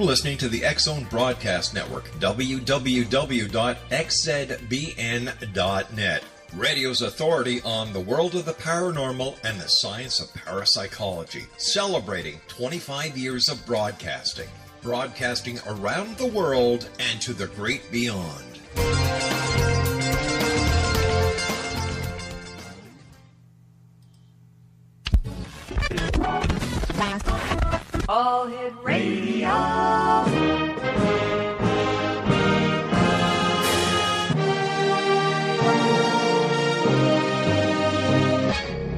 listening to the X-Zone Broadcast Network, www.xzbn.net. Radio's authority on the world of the paranormal and the science of parapsychology, celebrating 25 years of broadcasting. Broadcasting around the world and to the great beyond. All Hit Radio.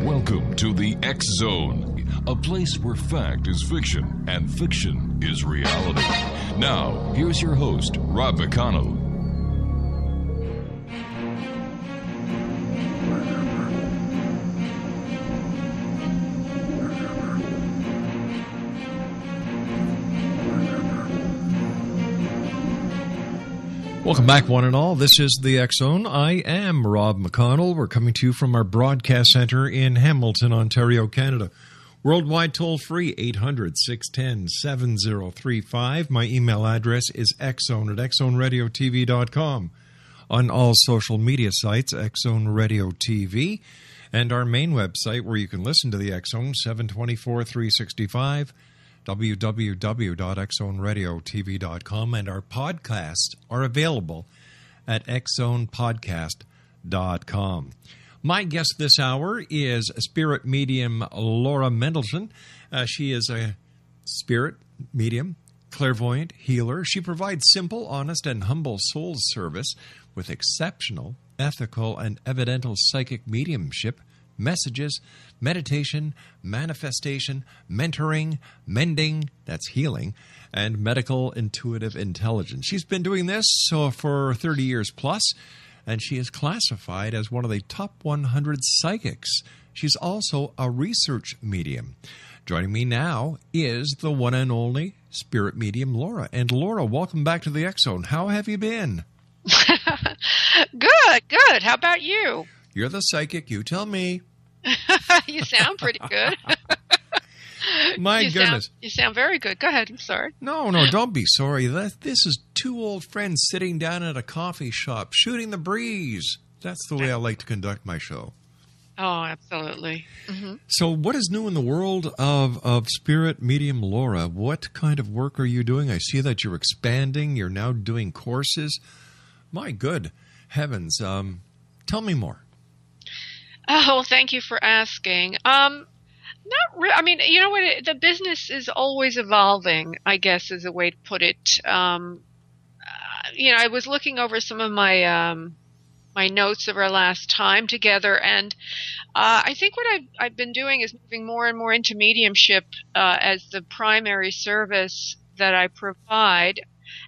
Welcome to the X-Zone, a place where fact is fiction and fiction is reality. Now, here's your host, Rob McConnell. Welcome back, one and all. This is the X-Zone. I am Rob McConnell. We're coming to you from our broadcast center in Hamilton, Ontario, Canada. Worldwide toll-free, 800-610-7035. My email address is xzone@xzoneradiotv.com. On all social media sites, X-Zone Radio TV. And our main website where you can listen to the X-Zone, 724-365, www.xzoneradiotv.com, and our podcasts are available at xzonepodcast.com. My guest this hour is spirit medium Laura Mendelsohn. She is a spirit medium, clairvoyant healer. She provides simple, honest, and humble soul service with exceptional, ethical, and evidential psychic mediumship, messages, meditation, manifestation, mentoring, mending, that's healing, and medical intuitive intelligence. She's been doing this for 30 years plus, and she is classified as one of the top 100 psychics. She's also a research medium. Joining me now is the one and only spirit medium, Laura. And Laura, welcome back to the X-Zone. How have you been? Good. How about you? You're the psychic. You tell me. You sound pretty good. My goodness. You sound very good. Go ahead. I'm sorry. No, don't be sorry. This is two old friends sitting down at a coffee shop, shooting the breeze. That's the way I like to conduct my show. Oh, absolutely. Mm-hmm. So what is new in the world of spirit medium Laura? What kind of work are you doing? I see that you're expanding. You're now doing courses. My good heavens. Tell me more. Oh, well, thank you for asking. Not really. I mean, you know what? The business is always evolving, I guess is a way to put it. I was looking over some of my my notes of our last time together, and I think what I've been doing is moving more and more into mediumship as the primary service that I provide,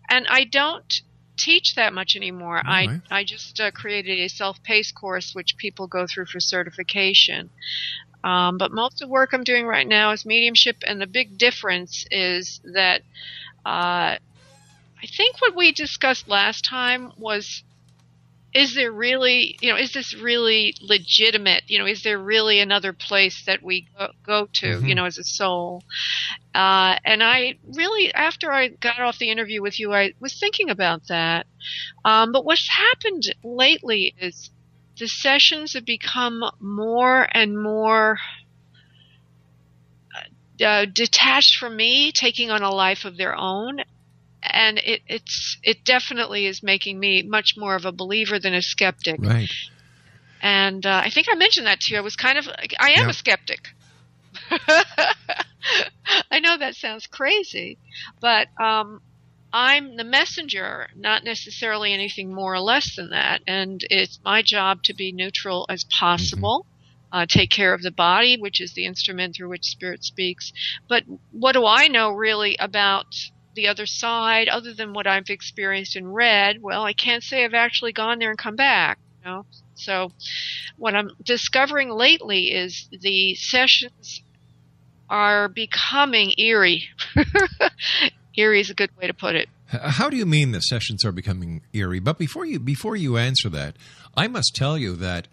and I don't teach that much anymore. Right. I just created a self-paced course which people go through for certification. But most of the work I'm doing right now is mediumship, and the big difference is that I think what we discussed last time was, is this really legitimate? Is there really another place that we go to, mm-hmm. As a soul? And I really, after I got off the interview with you, I was thinking about that. But what's happened lately is the sessions have become more and more detached from me, taking on a life of their own. And it definitely is making me much more of a believer than a skeptic. Right. And I think I mentioned that to you. I am a skeptic. I know that sounds crazy, but I'm the messenger, not necessarily anything more or less than that. And it's my job to be neutral as possible, take care of the body, which is the instrument through which spirit speaks. But what do I know really about the other side, other than what I've experienced and read? Well, I can't say I've actually gone there and come back. So what I'm discovering lately is the sessions are becoming eerie. Eerie is a good way to put it. How do you mean the sessions are becoming eerie? But before you answer that, I must tell you that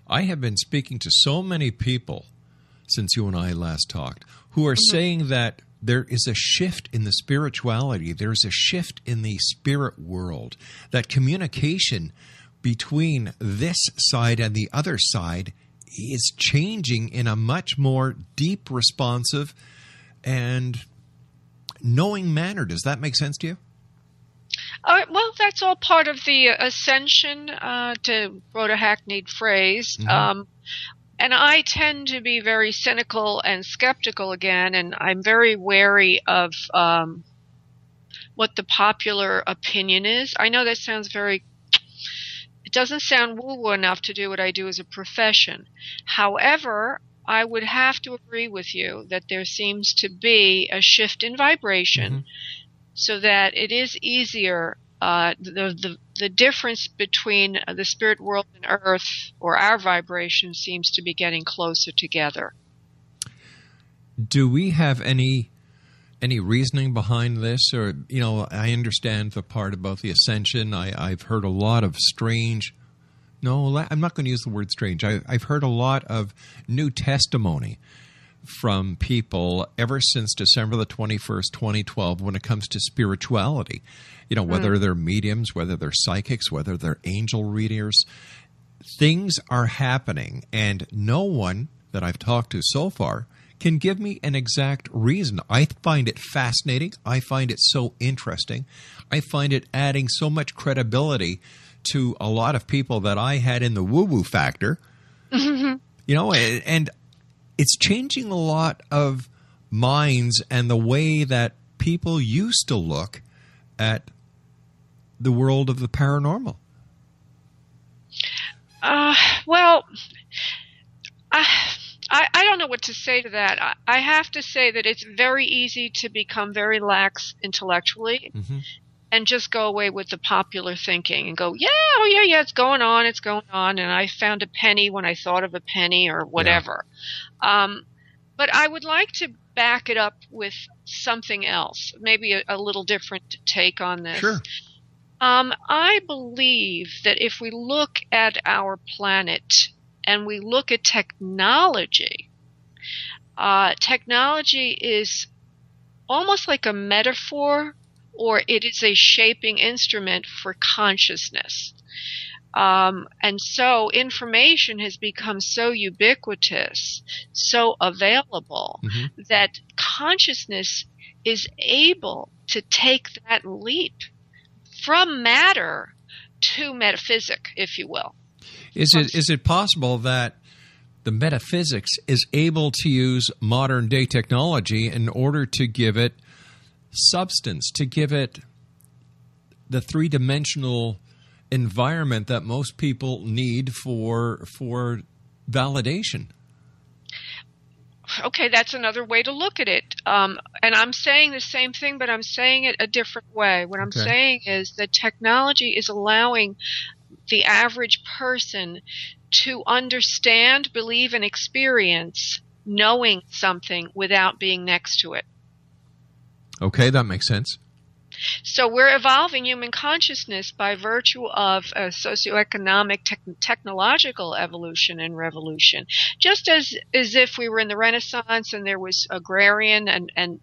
I have been speaking to so many people since you and I last talked who are saying that there is a shift in the spirituality. There's a shift in the spirit world. That communication between this side and the other side is changing in a much more deep, responsive, and knowing manner. Does that make sense to you? Well, that's all part of the ascension, to quote a hackneyed phrase. Mm-hmm. And I tend to be very cynical and skeptical again, and I'm very wary of what the popular opinion is. I know that sounds it doesn't sound woo-woo enough to do what I do as a profession. However, I would have to agree with you that there seems to be a shift in vibration, mm-hmm. so that it is easier. The difference between the spirit world and Earth, or our vibration, seems to be getting closer together. Do we have any reasoning behind this? Or, I understand the part about the ascension. I've heard a lot of strange... No, I'm not going to use the word strange. I've heard a lot of new testimony from people ever since December the 21st, 2012, when it comes to spirituality. Whether they're mediums, whether they're psychics, whether they're angel readers, things are happening, and no one that I've talked to so far can give me an exact reason. I find it fascinating. I find it so interesting. I find it adding so much credibility to a lot of people that I had in the woo-woo factor. And it's changing a lot of minds and the way that people used to look at the world of the paranormal. Well, I don't know what to say to that. I have to say that it's very easy to become very lax intellectually, mm-hmm. and just go away with the popular thinking and go, yeah, it's going on, and I found a penny when I thought of a penny, or whatever. Yeah. But I would like to back it up with something else, maybe a little different take on this. Sure. I believe that if we look at our planet and we look at technology, technology is almost like a metaphor, or it is a shaping instrument for consciousness. And so information has become so ubiquitous, so available, mm-hmm. that consciousness is able to take that leap from matter to metaphysic, if you will. Is it possible that the metaphysics is able to use modern day technology in order to give it substance, to give it the three-dimensional environment that most people need for validation? Okay, that's another way to look at it. And I'm saying the same thing, but I'm saying it a different way. What I'm saying is that technology is allowing the average person to understand, believe, and experience knowing something without being next to it. Okay, that makes sense. So we're evolving human consciousness by virtue of a socioeconomic, technological evolution and revolution. Just as if we were in the Renaissance and there was agrarian and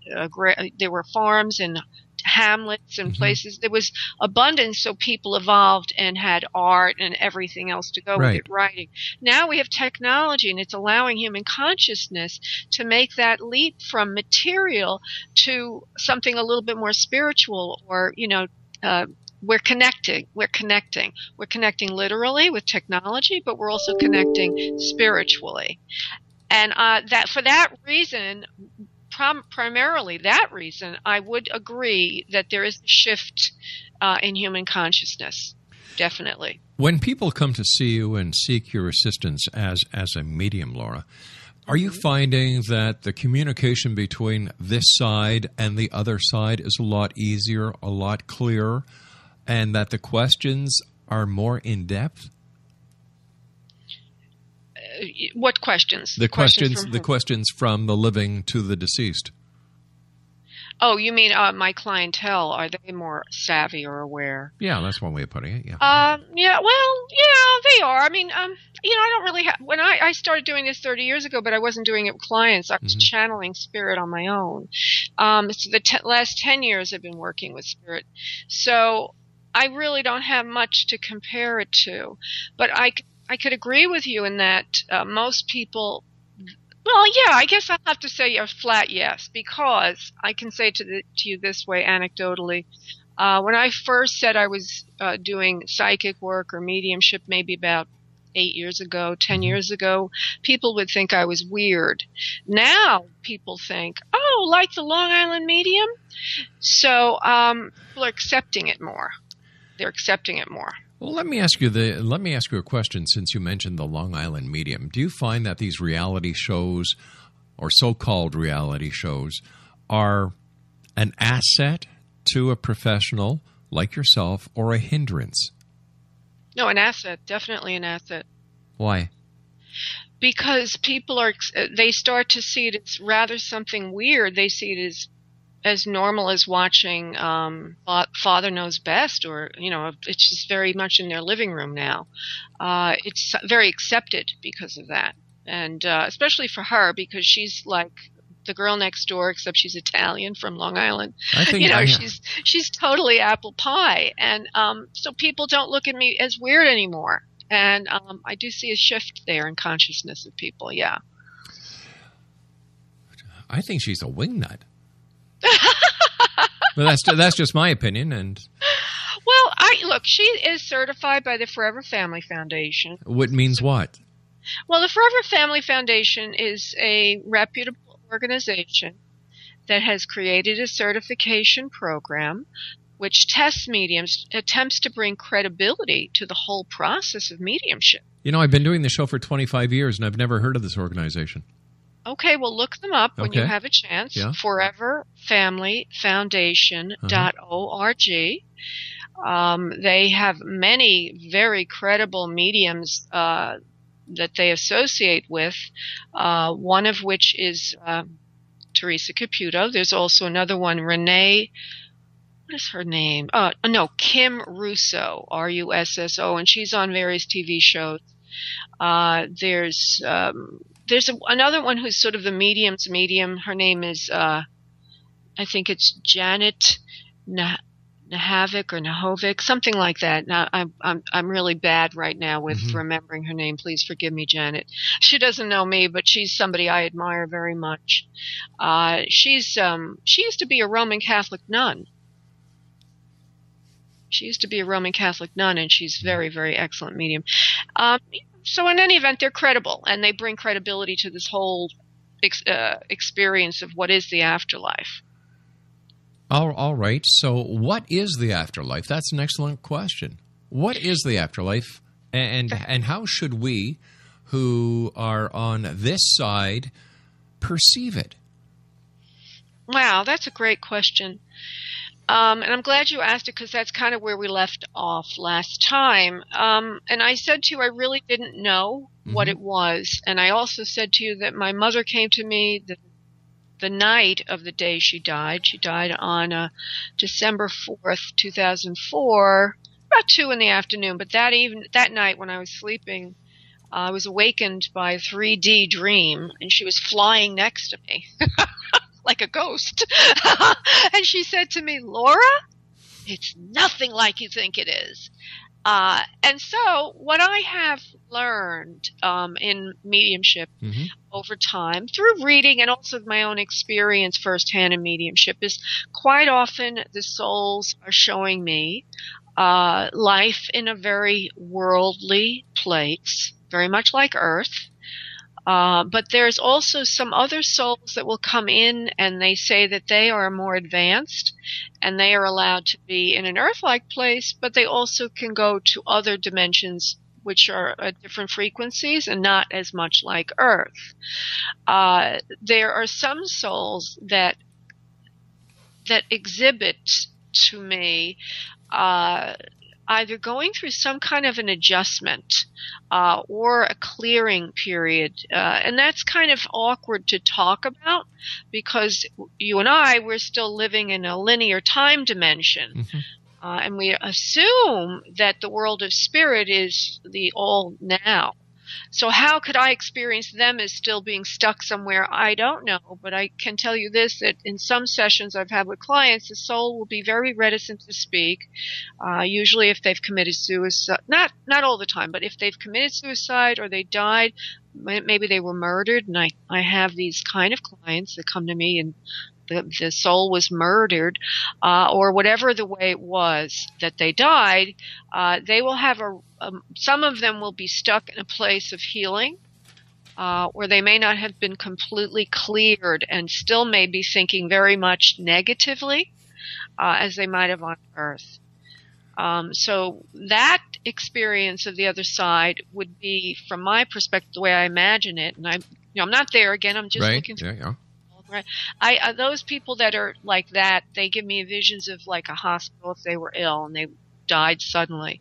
there were farms and hamlets and mm-hmm. places. There was abundance, so people evolved and had art and everything else to go with it, writing. Now we have technology, and it's allowing human consciousness to make that leap from material to something a little bit more spiritual, or, we're connecting literally with technology, but we're also connecting spiritually. And for that reason, primarily that reason, I would agree that there is a shift in human consciousness, definitely. When people come to see you and seek your assistance as a medium, Laura, are you finding that the communication between this side and the other side is a lot easier, a lot clearer, and that the questions are more in-depth? What questions? The questions from the living to the deceased. Oh, you mean my clientele? Are they more savvy or aware? Yeah, that's one way of putting it. Yeah. Yeah, well, yeah, they are. I mean, I don't really have, when I started doing this 30 years ago, but I wasn't doing it with clients. I was channeling spirit on my own. So the last 10 years I've been working with spirit. So I really don't have much to compare it to. But I could agree with you in that most people, well, yeah, I guess I'll have to say a flat yes, because I can say to you this way anecdotally. When I first said I was doing psychic work or mediumship maybe about 8 years ago, 10 years ago, people would think I was weird. Now people think, oh, like the Long Island medium? So people are accepting it more. They're accepting it more. Well, let me ask you a question. Since you mentioned the Long Island medium, do you find that these reality shows, or so-called reality shows, are an asset to a professional like yourself, or a hindrance? No, an asset, definitely an asset. Why? Because people they start to see it as rather something weird. They see it as normal as watching Father Knows Best, or, it's just very much in their living room now. It's very accepted because of that. And especially for her, because she's like the girl next door, except she's Italian from Long Island. I think she's totally apple pie. And so people don't look at me as weird anymore. And I do see a shift there in consciousness of people, yeah. I think she's a wingnut. But that's just my opinion. And well, look, she is certified by the Forever Family Foundation. What means what? Well, the Forever Family Foundation is a reputable organization that has created a certification program which tests mediums, attempts to bring credibility to the whole process of mediumship. I've been doing the show for 25 years, and I've never heard of this organization. Okay, well, look them up when you have a chance. Yeah. foreverfamilyfoundation.org. They have many very credible mediums that they associate with, one of which is Teresa Caputo. There's also another one, Renee. What is her name? Kim Russo, Russo, and she's on various TV shows. There's another one who's sort of the medium's medium. Her name is, I think it's Janet Nahovic, something like that. Now, I'm really bad right now with remembering her name. Please forgive me, Janet. She doesn't know me, but she's somebody I admire very much. She used to be a Roman Catholic nun. She used to be a Roman Catholic nun, and she's very, very excellent medium. So in any event, they're credible, and they bring credibility to this whole experience of what is the afterlife. All right. So what is the afterlife? That's an excellent question. What is the afterlife, and how should we, who are on this side, perceive it? Wow, that's a great question. And I'm glad you asked it, because that's kind of where we left off last time. And I said to you I really didn't know what it was. And I also said to you that my mother came to me the night of the day she died. She died on December 4th, 2004, about 2 in the afternoon. But that night when I was sleeping, I was awakened by a 3D dream, and she was flying next to me. Like a ghost. And she said to me, Laura, it's nothing like you think it is. And so what I have learned in mediumship over time, through reading and also my own experience firsthand in mediumship, is quite often the souls are showing me life in a very worldly place, very much like Earth. But there's also some other souls that will come in, and they say that they are more advanced and they are allowed to be in an Earth-like place, but they also can go to other dimensions which are at different frequencies and not as much like Earth. There are some souls that exhibit to me either going through some kind of an adjustment or a clearing period. And that's kind of awkward to talk about because you and I, we're still living in a linear time dimension. Mm-hmm. And we assume that the world of spirit is the all now. So how could I experience them as still being stuck somewhere? I don't know, but I can tell you this, that in some sessions I've had with clients, the soul will be very reticent to speak, usually if they've committed suicide. Not all the time, but if they've committed suicide or they died, maybe they were murdered, and I have these kind of clients that come to me and the soul was murdered, or whatever the way it was that they died, they will have some of them will be stuck in a place of healing, or they may not have been completely cleared and still may be thinking very much negatively, as they might have on Earth. So that experience of the other side would be, from my perspective, the way I imagine it, and I'm not there again. I'm just looking through. Yeah. Right. Those people that are like that, they give me visions of like a hospital if they were ill and they died suddenly,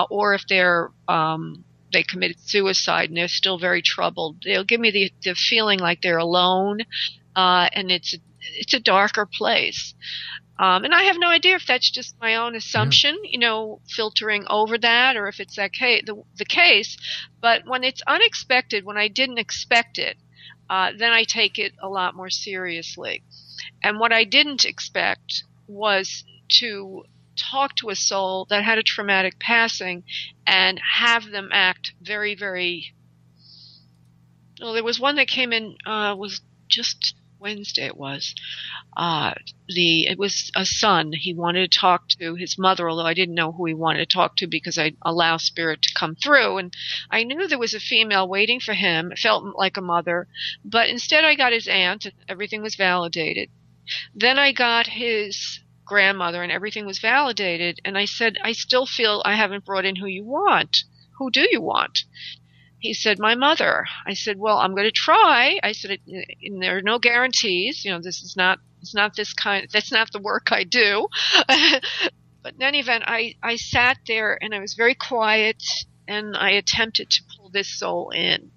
or if they committed suicide and they're still very troubled. They'll give me the feeling like they're alone, and it's a darker place. And I have no idea if that's just my own assumption, filtering over that, or if it's the case. But when it's unexpected, when I didn't expect it, then I take it a lot more seriously. And what I didn't expect was to talk to a soul that had a traumatic passing and have them act very, very... Well, there was one that came in, was just Wednesday it was. It was a son. He wanted to talk to his mother, although I didn't know who he wanted to talk to because I allow spirit to come through. And I knew there was a female waiting for him. It felt like a mother. But instead I got his aunt and everything was validated. Then I got his grandmother and everything was validated. And I said, I still feel I haven't brought in who you want. Who do you want? He said, my mother. I said, well, I'm going to try. I said, there are no guarantees. That's not the work I do. But in any event, I sat there and I was very quiet and I attempted to pull this soul in.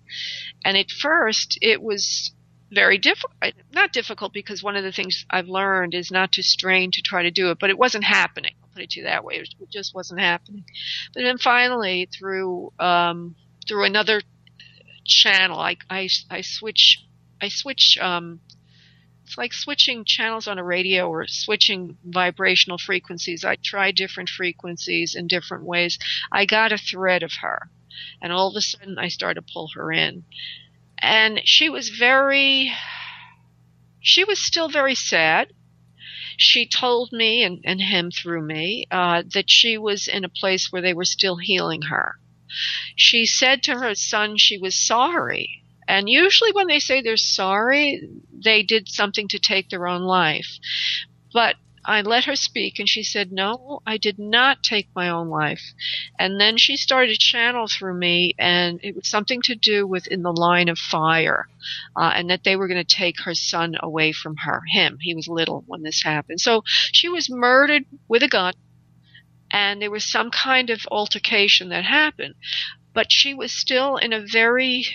And at first it was very difficult, not difficult because one of the things I've learned is not to strain to try to do it, but it wasn't happening. I'll put it to you that way. It just wasn't happening. But then finally through another channel, I switch. It's like switching channels on a radio or switching vibrational frequencies. I try different frequencies in different ways. I got a thread of her, and all of a sudden I started to pull her in, and she was still very sad. She told me and him through me that she was in a place where they were still healing her. She said to her son she was sorry. And usually when they say they're sorry, they did something to take their own life. But I let her speak, and she said, no, I did not take my own life. And then she started to channel through me, and it was something to do with in the line of fire, and that they were going to take her son away from him. He was little when this happened. So she was murdered with a gun. And there was some kind of altercation that happened. But she was still in a very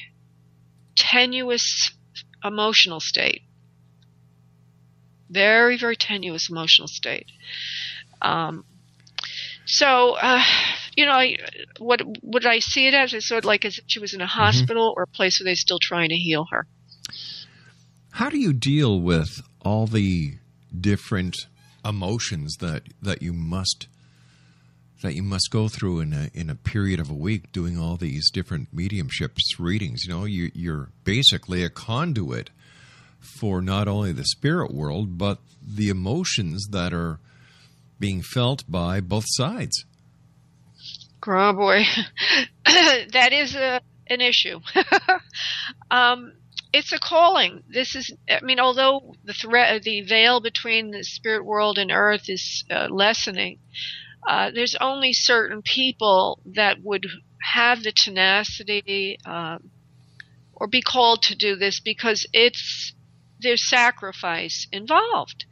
tenuous emotional state. Very, very tenuous emotional state. What would I see it as? I saw it like as if she was in a hospital or a place where they're still trying to heal her. How do you deal with all the different emotions that you must go through in a period of a week, doing all these different mediumship readings? You're basically a conduit for not only the spirit world, but the emotions that are being felt by both sides. Oh boy, that is an issue. It's a calling. Although the veil between the spirit world and earth is lessening, there's only certain people that would have the tenacity or be called to do this because there's sacrifice involved.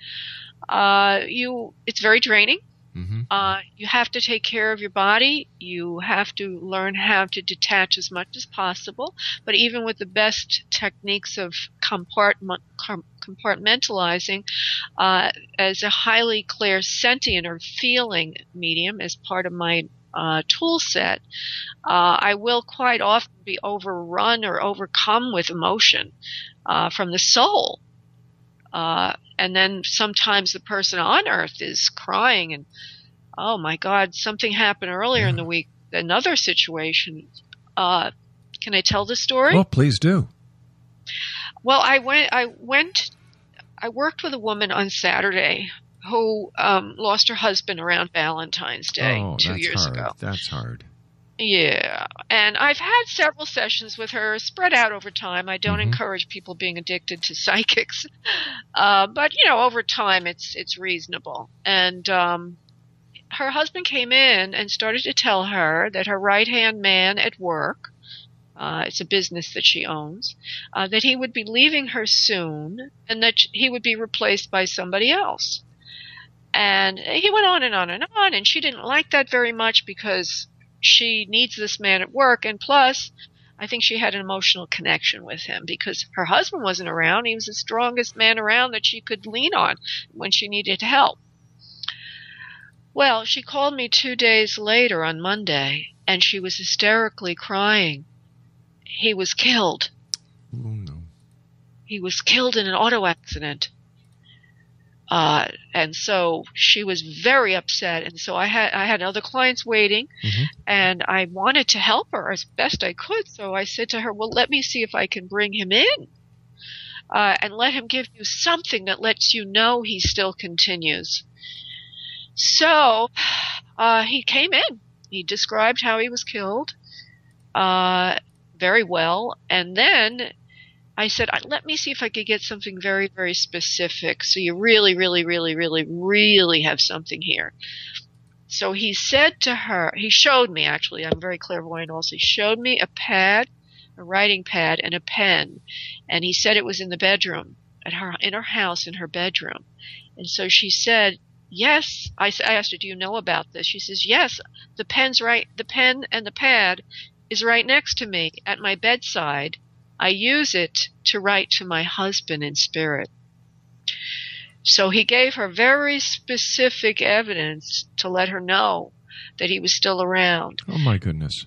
It's very draining. You have to take care of your body. You have to learn how to detach as much as possible. But even with the best techniques of compartmentalizing, as a highly clairsentient or feeling medium as part of my tool set, I will quite often be overrun or overcome with emotion from the soul. And then sometimes the person on earth is crying and, oh my God, something happened earlier in the week, another situation. Can I tell the story? Well, please do. Well, I worked with a woman on Saturday who lost her husband around Valentine's Day 2 years ago. That's hard. Yeah. And I've had several sessions with her spread out over time. I don't encourage people being addicted to psychics. But, over time it's reasonable. And her husband came in and started to tell her that her right-hand man at work, it's a business that she owns, that he would be leaving her soon and that he would be replaced by somebody else. And he went on and on and on, and she didn't like that very much because she needs this man at work, and plus, I think she had an emotional connection with him because her husband wasn't around. He was the strongest man around that she could lean on when she needed help. Well, she called me 2 days later on Monday, and she was hysterically crying. He was killed. Oh, no. He was killed in an auto accident. And so she was very upset. And so I had other clients waiting, and I wanted to help her as best I could. So I said to her, well, let me see if I can bring him in and let him give you something that lets you know he still continues. So he came in. He described how he was killed very well. And then I said, let me see if I could get something very, very specific so you really, really, really, really, really have something here. So he said to her, he showed me, actually, I'm very clairvoyant also, he showed me a pad, a writing pad, and a pen. And he said it was in the bedroom, in her house, in her bedroom. And so she said, yes. I asked her, do you know about this? She says, yes, the pen and the pad is right next to me at my bedside. I use it to write to my husband in spirit. So he gave her very specific evidence to let her know that he was still around. Oh, my goodness.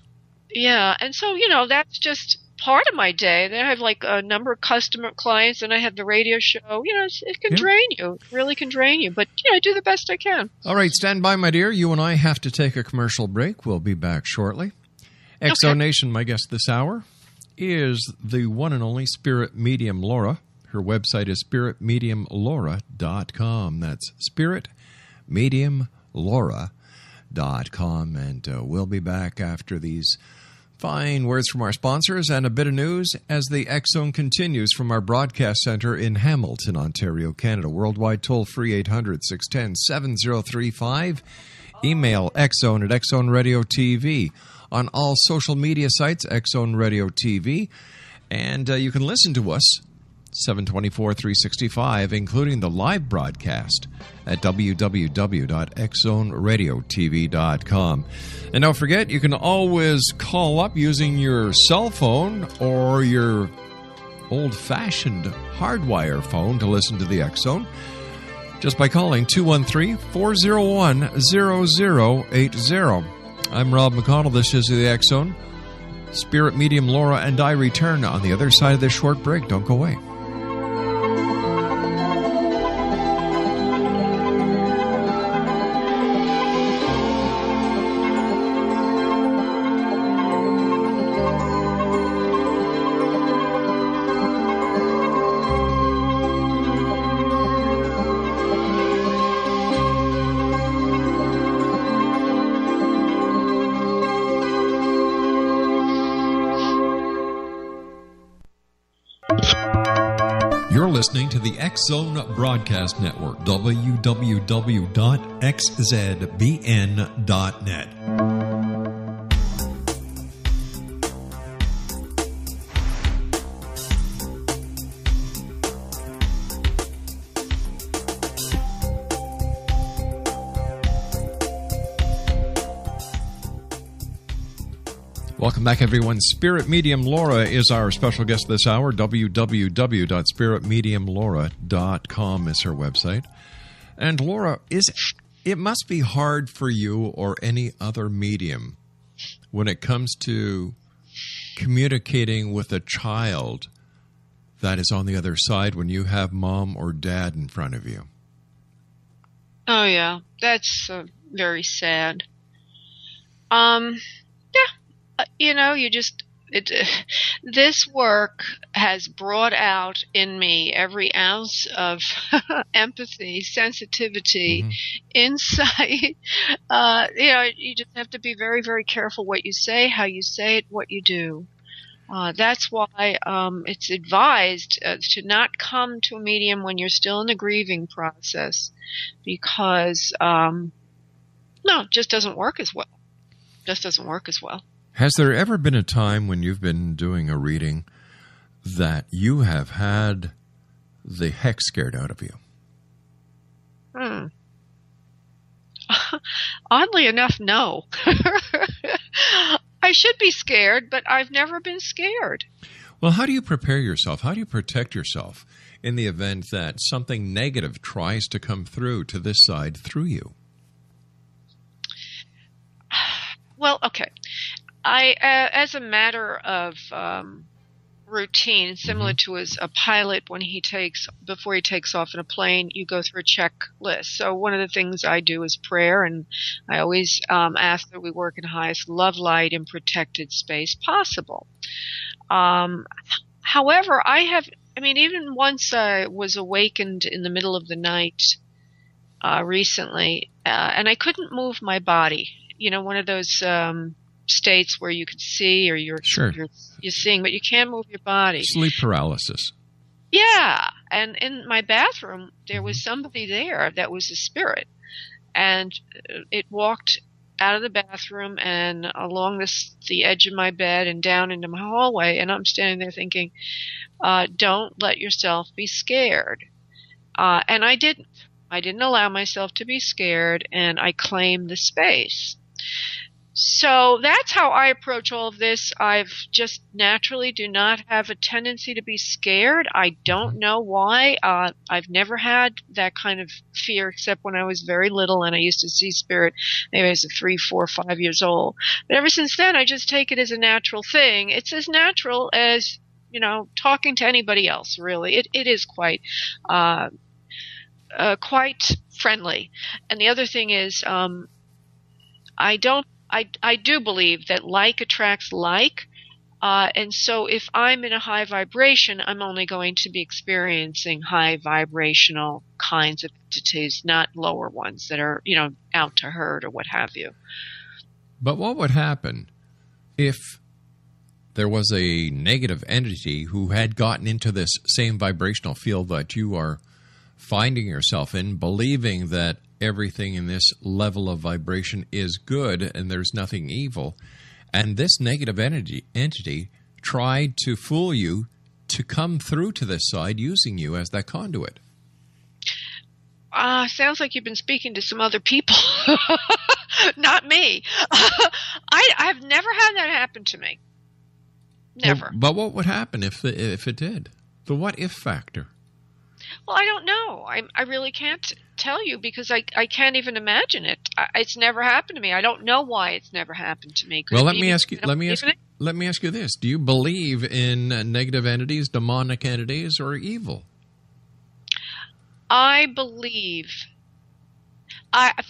Yeah, and so, that's just part of my day. Then I have like a number of customer clients, and I have the radio show. It can drain you. It really can drain you. But, I do the best I can. All right, stand by, my dear. You and I have to take a commercial break. We'll be back shortly. Exonation, my guest this hour, is the one and only spirit medium Laura. Her website is spiritmediumlaura.com. That's spiritmediumlaura.com. And we'll be back after these fine words from our sponsors and a bit of news as the X-Zone continues from our broadcast center in Hamilton, Ontario, Canada. Worldwide toll-free 800-610-7035. Email X-Zone at X-Zone Radio TV. On all social media sites, X-Zone Radio TV. And you can listen to us 7/24/365, including the live broadcast at www.xzoneradiotv.com. And don't forget, you can always call up using your cell phone or your old-fashioned hardwire phone to listen to the X-Zone just by calling 213-401-0080. I'm Rob McConnell. This is the X-Zone. Spirit medium Laura and I return on the other side of this short break. Don't go away. You're listening to the X-Zone Broadcast Network, www.xzbn.net. Welcome back, everyone. Spirit Medium Laura is our special guest this hour. www.spiritmediumlaura.com is her website. And Laura, it must be hard for you or any other medium when it comes to communicating with a child that is on the other side when you have mom or dad in front of you. Oh, yeah. That's very sad. This work has brought out in me every ounce of empathy, sensitivity, insight. You just have to be very, very careful what you say, how you say it, what you do. That's why it's advised to not come to a medium when you're still in the grieving process, because it just doesn't work as well. Has there ever been a time when you've been doing a reading that you have had the heck scared out of you? Oddly enough, no. I should be scared, but I've never been scared. Well, how do you prepare yourself? How do you protect yourself in the event that something negative tries to come through to this side through you? Well, okay. As a matter of routine, similar to as a pilot before he takes off in a plane, you go through a checklist. So one of the things I do is prayer, and I always ask that we work in highest love, light, and protected space possible. However, even once I was awakened in the middle of the night recently, and I couldn't move my body. One of those states where you could see or you're seeing, but you can't move your body. Sleep paralysis. Yeah. And in my bathroom, there was somebody there that was a spirit. And it walked out of the bathroom and along the edge of my bed and down into my hallway. And I'm standing there thinking, don't let yourself be scared. And I didn't. I didn't allow myself to be scared, and I claimed the space. So that's how I approach all of this. I've just naturally do not have a tendency to be scared. I don't know why. I've never had that kind of fear except when I was very little and I used to see spirit. Maybe I was 3, 4, 5 years old. But ever since then, I just take it as a natural thing. It's as natural as, talking to anybody else, really. It is quite friendly. And the other thing is, I do believe that like attracts like, and so if I'm in a high vibration, I'm only going to be experiencing high vibrational kinds of entities, not lower ones that are, out to hurt or what have you. But what would happen if there was a negative entity who had gotten into this same vibrational field that you are finding yourself in, believing that everything in this level of vibration is good and there's nothing evil, and this negative entity tried to fool you to come through to this side using you as that conduit? Sounds like you've been speaking to some other people. Not me. I've never had that happen to me. Never. But what would happen if it did? The what if factor? Well, I don't know. I really can't tell you because I can't even imagine it. It's never happened to me. I don't know why it's never happened to me. Well, let me ask you this: do you believe in negative entities, demonic entities, or evil? I believe. At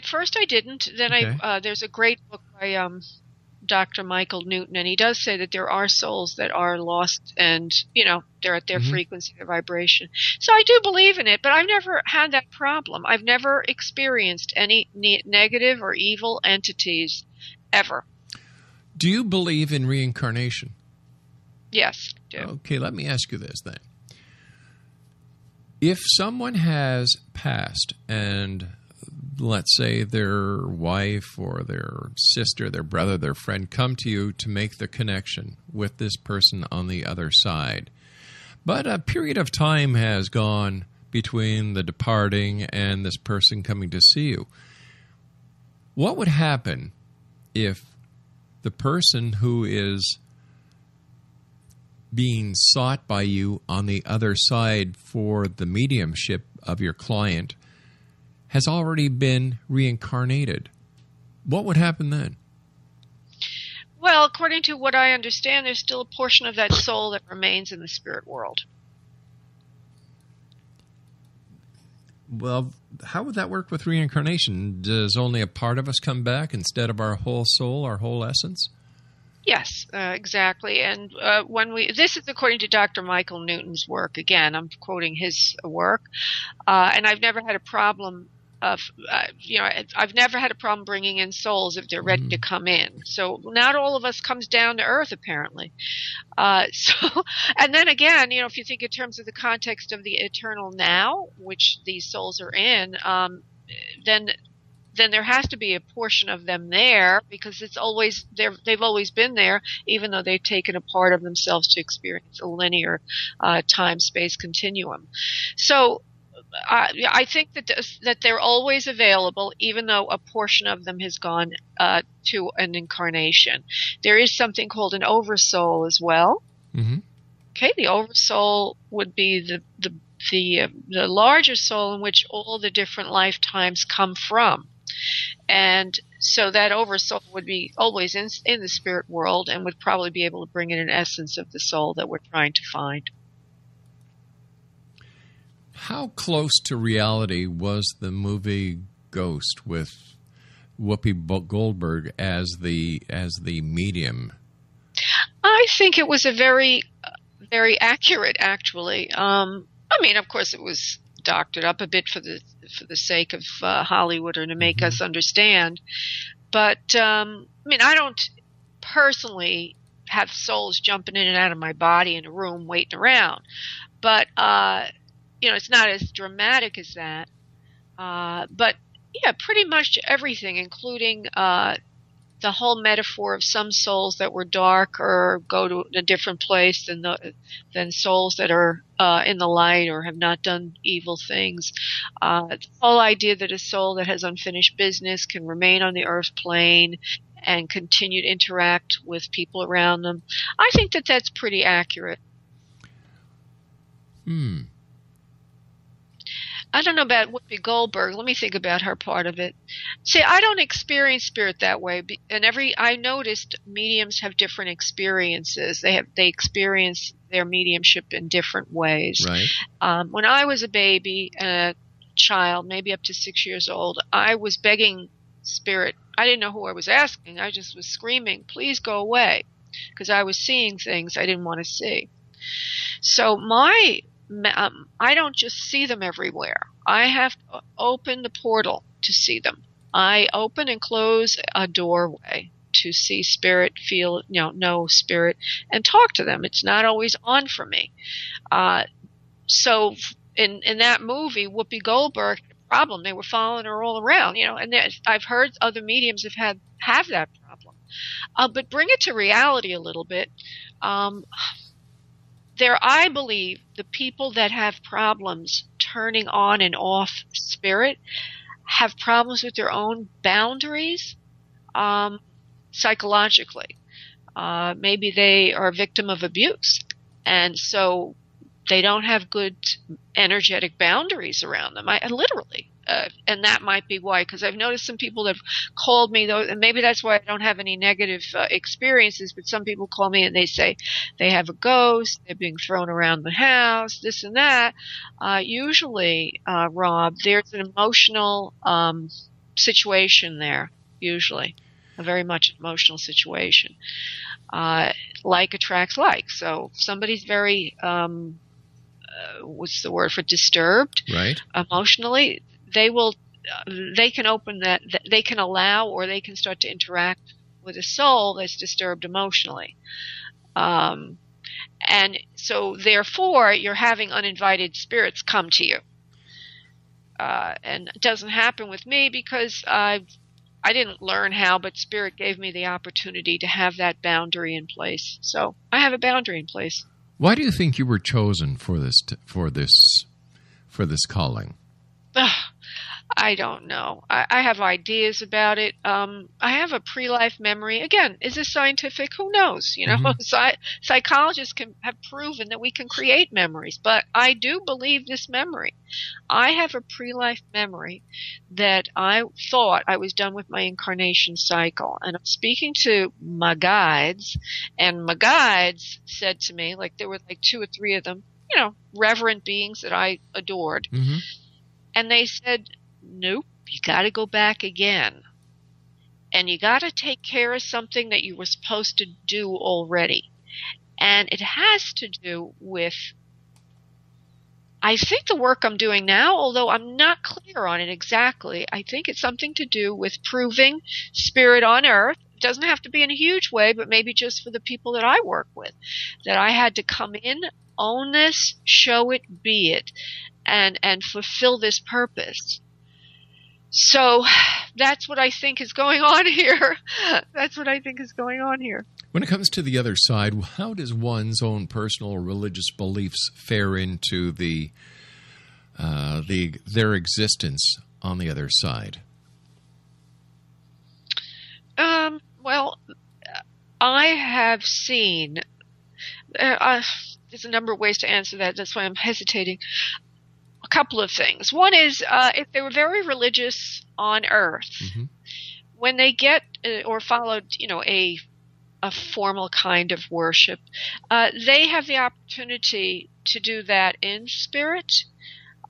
first I didn't. Then okay. There's a great book by Dr. Michael Newton, and he does say that there are souls that are lost and, they're at their frequency, their vibration. So I do believe in it, but I've never had that problem. I've never experienced any negative or evil entities ever. Do you believe in reincarnation? Yes, I do. Okay, let me ask you this then. If someone has passed and let's say their wife or their sister, their brother, their friend come to you to make the connection with this person on the other side, but a period of time has gone between the departing and this person coming to see you, what would happen if the person who is being sought by you on the other side for the mediumship of your client has already been reincarnated. What would happen then? Well, according to what I understand, there's still a portion of that soul that remains in the spirit world. Well, how would that work with reincarnation? Does only a part of us come back instead of our whole soul, our whole essence? Yes, exactly. And this is according to Dr. Michael Newton's work. Again, I'm quoting his work. And I've never had a problem I've never had a problem bringing in souls if they're ready to come in. So not all of us comes down to earth, apparently. And then again, if you think in terms of the context of the eternal now, which these souls are in, then there has to be a portion of them there, because it's always they've always been there, even though they've taken a part of themselves to experience a linear time-space continuum. So I think that they're always available, even though a portion of them has gone to an incarnation. There is something called an oversoul as well. Mm-hmm. Okay, the oversoul would be the larger soul in which all the different lifetimes come from. And so that oversoul would be always in the spirit world and would probably be able to bring in an essence of the soul that we're trying to find. How close to reality was the movie Ghost with Whoopi Goldberg as the medium? I think it was a very, very accurate, actually. Of course, it was doctored up a bit for the sake of Hollywood, or to make us understand. But I don't personally have souls jumping in and out of my body in a room waiting around. But it's not as dramatic as that. But yeah, pretty much everything, including the whole metaphor of some souls that were dark or go to a different place than souls that are in the light or have not done evil things. The whole idea that a soul that has unfinished business can remain on the earth plane and continue to interact with people around them. I think that that's pretty accurate. I don't know about Whoopi Goldberg. Let me think about her part of it. See, I don't experience spirit that way. And I noticed mediums have different experiences. They experience their mediumship in different ways. Right. When I was a baby, a child, maybe up to 6 years old, I was begging spirit. I didn't know who I was asking. I just was screaming, "Please go away," because I was seeing things I didn't want to see. So I don't just see them everywhere. I have to open the portal to see them. I open and close a doorway to see spirit, feel, know spirit, and talk to them. It's not always on for me. So in that movie, Whoopi Goldberg had a problem. They were following her all around, and I've heard other mediums have that problem. But bring it to reality a little bit. I believe the people that have problems turning on and off spirit have problems with their own boundaries psychologically. Maybe they are a victim of abuse, and so they don't have good energetic boundaries around them. Literally. And that might be why, because I've noticed some people that have called me, though, and maybe that's why I don't have any negative experiences, but some people call me and they say they have a ghost, they're being thrown around the house, this and that. Usually, Rob, there's an emotional situation there, usually, a very much emotional situation. Like attracts like. So if somebody's very, what's the word for disturbed? Right. Emotionally, they can open that, they can allow, or they can start to interact with a soul that's disturbed emotionally. And so therefore you're having uninvited spirits come to you. And it doesn't happen with me because I didn't learn how, but spirit gave me the opportunity to have that boundary in place. So I have a boundary in place. Why do you think you were chosen for this calling? I don't know. I have ideas about it. I have a pre-life memory. Again, is this scientific? Who knows? You know, psychologists have proven that we can create memories, but I do believe this memory. I have a pre-life memory that I thought I was done with my incarnation cycle, and I'm speaking to my guides, and my guides said to me, like there were like 2 or 3 of them, you know, reverend beings that I adored, and they said, nope, you got to go back again. And you got to take care of something that you were supposed to do already. And it has to do with, I think, the work I'm doing now, although I'm not clear on it exactly. I think it's something to do with proving spirit on earth. It doesn't have to be in a huge way, but maybe just for the people that I work with, that I had to come in, own this, show it, be it, and fulfill this purpose. So that's what I think is going on here. That's what I think is going on here. When it comes to the other side, how does one's own personal religious beliefs fare into their existence on the other side? Well, I have seen. There's a number of ways to answer that. That's why I'm hesitating. A couple of things. One is if they were very religious on earth, when they get or followed, you know, a formal kind of worship, they have the opportunity to do that in spirit.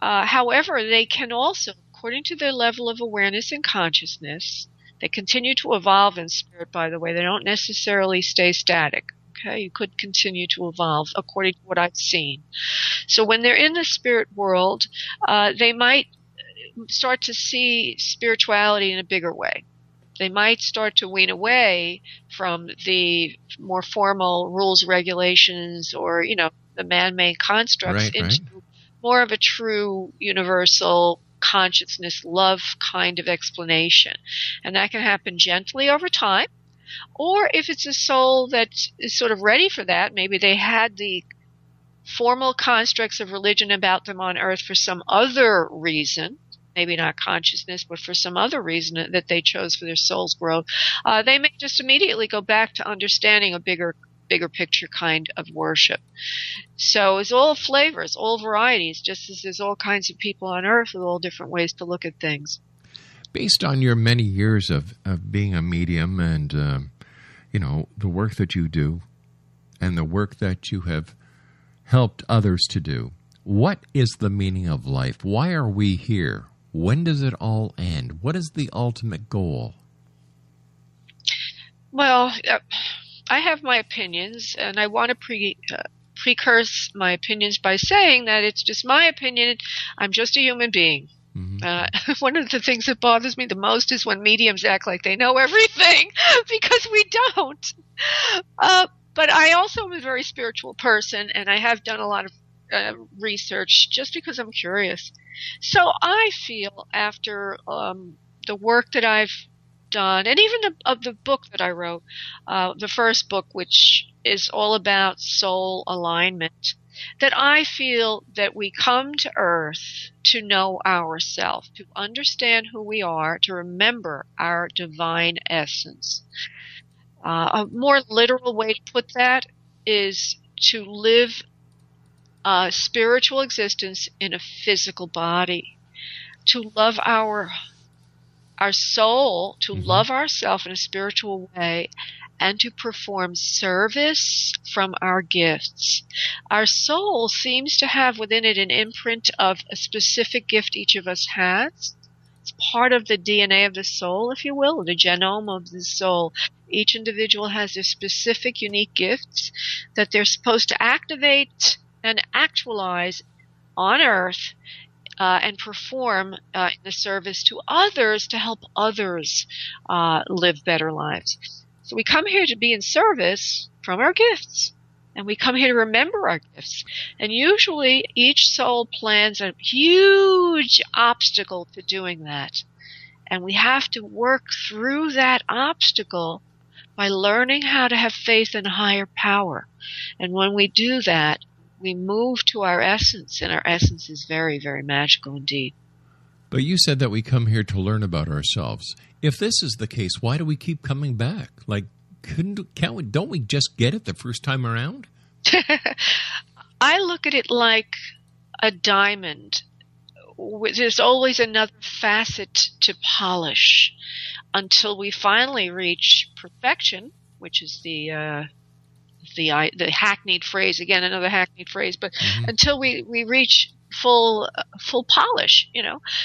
However, they can also, according to their level of awareness and consciousness, they continue to evolve in spirit, by the way. They don't necessarily stay static. Okay, you could continue to evolve according to what I've seen. So when they're in the spirit world, they might start to see spirituality in a bigger way. They might start to wean away from the more formal rules, regulations, or, you know, the man-made constructs into more of a true universal consciousness, love kind of explanation. And that can happen gently over time. Or if it's a soul that is sort of ready for that, maybe they had the formal constructs of religion about them on earth for some other reason, maybe not consciousness, but for some other reason that they chose for their soul's growth, they may just immediately go back to understanding a bigger picture kind of worship. So it's all flavors, all varieties, just as there's all kinds of people on earth with all different ways to look at things. Based on your many years of being a medium and, you know, the work that you do and the work that you have helped others to do, what is the meaning of life? Why are we here? When does it all end? What is the ultimate goal? Well, I have my opinions, and I want to precurse my opinions by saying that it's just my opinion. I'm just a human being. One of the things that bothers me the most is when mediums act like they know everything, because we don't. But I also am a very spiritual person, and I have done a lot of research just because I'm curious. So I feel after the work that I've done, and even of the book that I wrote, the first book, which is all about soul alignment, that I feel that we come to Earth to know ourselves, to understand who we are, to remember our divine essence. A more literal way to put that is to live a spiritual existence in a physical body, to love our soul, to love ourselves in a spiritual way, and to perform service from our gifts. Our soul seems to have within it an imprint of a specific gift each of us has. It's part of the DNA of the soul, if you will, the genome of the soul. Each individual has their specific, unique gifts that they're supposed to activate and actualize on Earth and perform in the service to others to help others live better lives. So we come here to be in service from our gifts, and we come here to remember our gifts. And usually each soul plans a huge obstacle to doing that. And we have to work through that obstacle by learning how to have faith in higher power. And when we do that, we move to our essence, and our essence is very, very magical indeed. But you said that we come here to learn about ourselves. If this is the case, why do we keep coming back? Like, don't we just get it the first time around? I look at it like a diamond. There's always another facet to polish until we finally reach perfection, which is the hackneyed phrase, again, another hackneyed phrase, but until we reach full polish,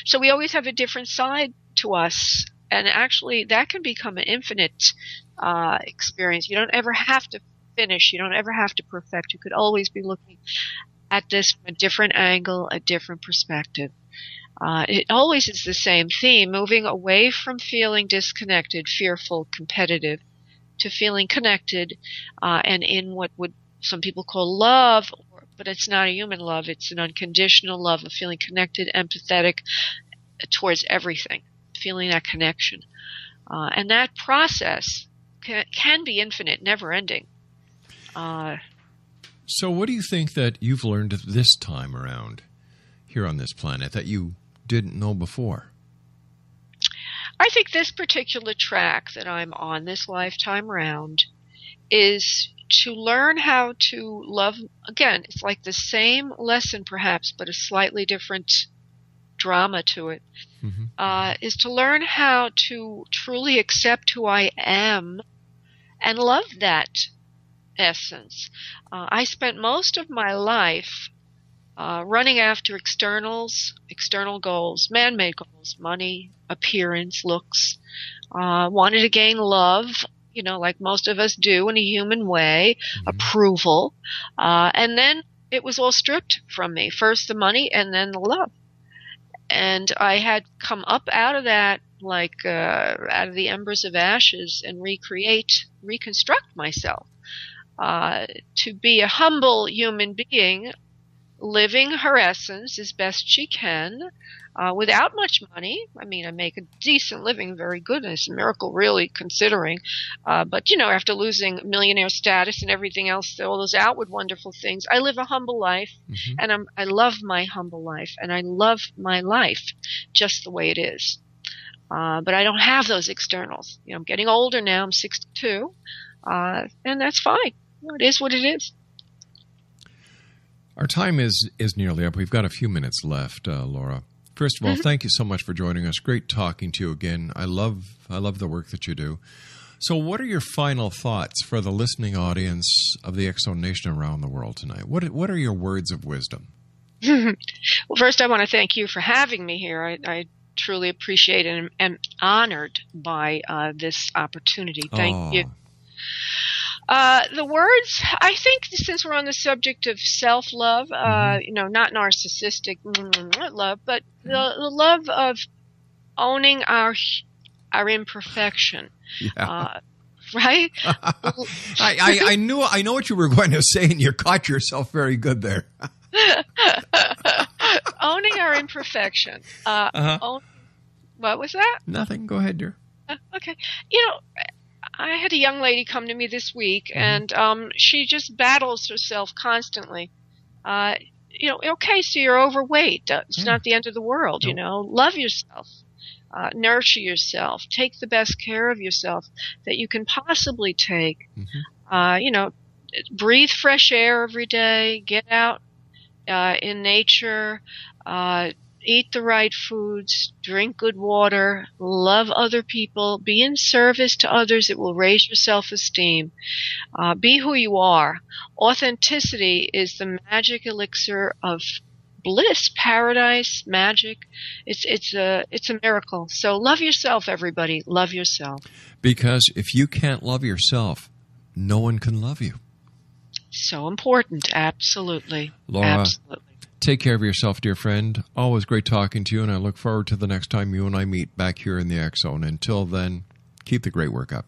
So we always have a different side to us, and actually that can become an infinite experience. You don't ever have to finish. You don't ever have to perfect. You could always be looking at this from a different angle, a different perspective. It always is the same theme, moving away from feeling disconnected, fearful, competitive, to feeling connected and in what would some people call love, but it's not a human love. It's an unconditional love of feeling connected, empathetic towards everything, feeling that connection. And that process can be infinite, never ending. So what do you think that you've learned this time around here on this planet that you didn't know before? I think this particular track that I'm on this lifetime round is to learn how to love. Again, it's like the same lesson perhaps, but a slightly different drama to it. Is to learn how to truly accept who I am and love that essence. I spent most of my life running after external goals, man-made goals, money, appearance, looks, wanted to gain love, like most of us do in a human way, approval, and then it was all stripped from me. First the money and then the love. And I had come up out of that, out of the embers of ashes, and reconstruct myself to be a humble human being, living her essence as best she can, without much money. I mean, I make a decent living, very good, and it's a miracle, really, considering. But, after losing millionaire status and everything else, all those outward wonderful things, I live a humble life, and I love my humble life, and I love my life just the way it is. But I don't have those externals. I'm getting older now. I'm 62, and that's fine. It is what it is. Our time is nearly up. We've got a few minutes left, Laura. First of all, thank you so much for joining us. Great talking to you again. I love the work that you do. So what are your final thoughts for the listening audience of the X Zone Nation around the world tonight? What are your words of wisdom? Well, first I want to thank you for having me here. I truly appreciate it and am honored by this opportunity. Thank you. The words, I think, since we're on the subject of self-love, not narcissistic love, but the love of owning our imperfection, right? I know what you were going to say, and you caught yourself very good there. Owning our imperfection. What was that? Nothing. Go ahead, dear. Okay. I had a young lady come to me this week, and she just battles herself constantly. Okay, so you're overweight. It's not the end of the world, Love yourself. Nurture yourself. Take the best care of yourself that you can possibly take. Breathe fresh air every day. Get out in nature. Eat the right foods, drink good water, love other people, be in service to others. It will raise your self-esteem. Be who you are. Authenticity is the magic elixir of bliss, paradise, magic. It's a miracle. So love yourself, everybody. Love yourself. Because if you can't love yourself, no one can love you. So important. Absolutely. Laura, absolutely. Take care of yourself, dear friend. Always great talking to you, and I look forward to the next time you and I meet back here in the X Zone. Until then, keep the great work up.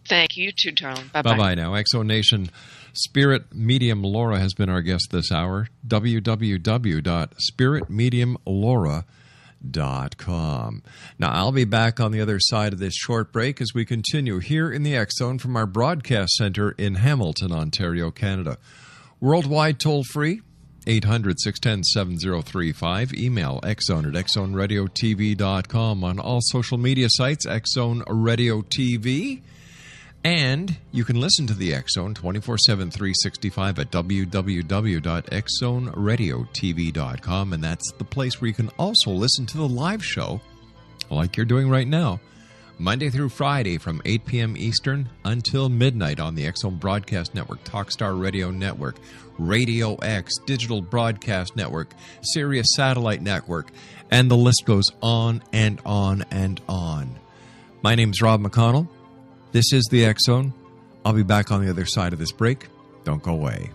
Thank you too, darling. Bye-bye. Bye-bye now. X Zone Nation, Spirit Medium Laura has been our guest this hour. www.spiritmediumlaura.com. Now, I'll be back on the other side of this short break as we continue here in the X Zone from our broadcast center in Hamilton, Ontario, Canada. Worldwide toll-free, 800-610-7035. Email xzone@xzoneradiotv.com. On all social media sites, Xzone Radio TV. And you can listen to the X-Zone 24/7, 365 at www.xzoneradiotv.com. And that's the place where you can also listen to the live show, like you're doing right now, Monday through Friday from 8 p.m. Eastern until midnight on the X-Zone Broadcast Network, Talkstar Radio Network, Radio X, Digital Broadcast Network, Sirius Satellite Network, and the list goes on and on and on. My name's Rob McConnell. This is the X-Zone. I'll be back on the other side of this break. Don't go away.